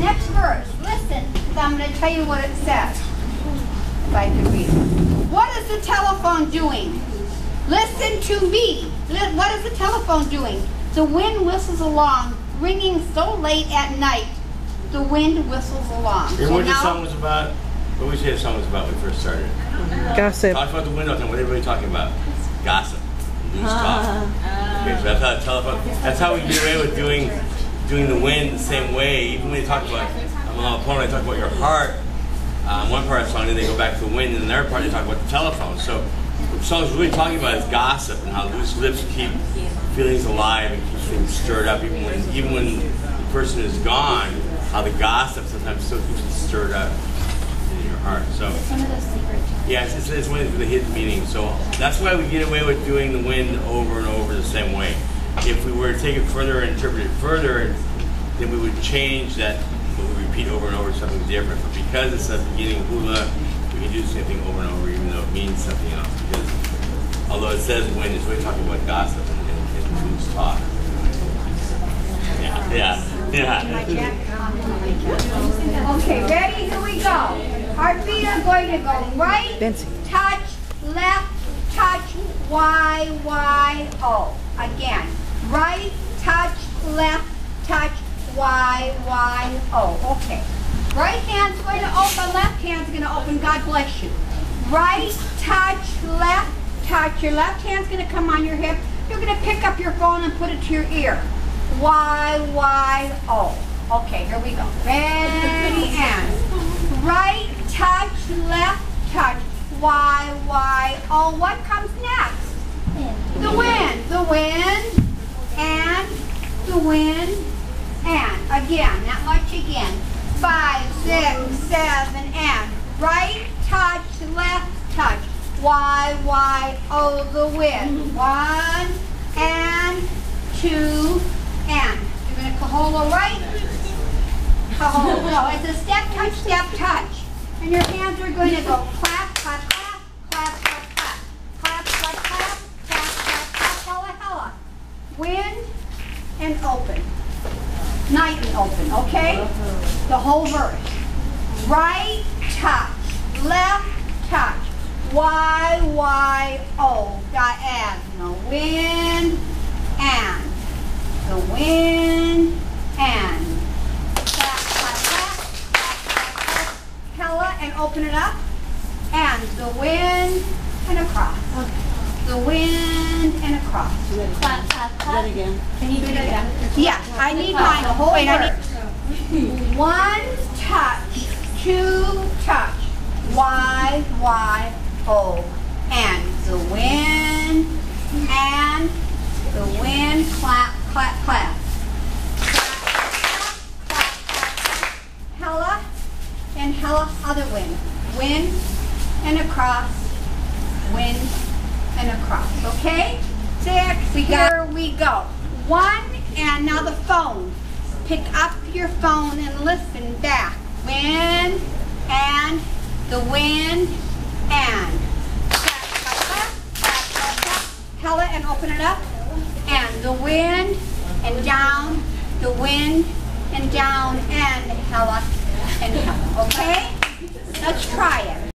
next verse. Listen, because I'm going to tell you what it says. If I can read it. What is the telephone doing? Listen to me. What is the telephone doing? The wind whistles along, ringing so late at night. The wind whistles along. Remember what the song was about? What we say the song was about when we first started? Gossip. Talk about the wind all the time. What are everybody talking about? Gossip. News talk. Okay, so that's how the telephone. That's how we get away with doing the wind the same way. Even when they talk about, they talk about your heart. One part of the song, then they go back to the wind, and another part they talk about the telephone. So what the song's really talking about is gossip and how loose lips keep feelings alive and keep things stirred up, even when the person is gone. How the gossip sometimes still keeps it stirred up in your heart. So yeah, it's one of the hidden meanings. So that's why we get away with doing the wind over and over the same way. If we were to take it further and interpret it further, then we would change that. But we repeat over and over something different. But because it's at the beginning of hula, we can do the same thing over and over, even though it means something else. Because although it says wind, it's really talking about gossip and loose talk. Yeah. Okay, ready? Here we go. Our feet are going to go right, touch, left, touch, Y, Y, O. Again, right, touch, left, touch, Y, Y, O. Okay. Right hand's going to open, left hand's going to open. God bless you. Right, touch, left, touch. Your left hand's going to come on your hip. You're going to pick up your phone and put it to your ear. Y, Y, O. Okay, here we go. Ready, and right, touch, left, touch, Y, Y, O. What comes next? The wind. The wind, and the wind, and. Again, that much again. 5, 6, 7, and. Right, touch, left, touch, Y, Y, O, the wind. 1, and 2, and. You're going to kaholo right. Kaholo. No, it's a step, touch. And your hands are going to go clap, clap, clap, clap, clap, clap. Clap, clap, clap, clap, clap, clap, hella, hella. Wind and open. Night and open, okay? The whole verse. Right, touch. Left, touch. Y, Y, O. Got and. The wind and. The wind and. Clap, clap, clap, clap, clap, clap. Hella and open it up. And the wind and across. The wind and across. Clap, clap, clap. again. Can you do it again? Yeah, I need mine. The whole verse. 1 touch, 2 touch, Y, Y, O, and the wind, clap, clap, clap. Clap, clap, clap. Hella, and hella, other wind. Wind, and across, wind, and across, okay? 6, here we go. 1, and now the phone. Pick up your phone and listen back. Wind, and the wind, and. Clap, clap, clap, clap, clap, clap. Hella, and open it up. And the wind, and down, the wind, and down, and hella, and hella, okay? Let's try it.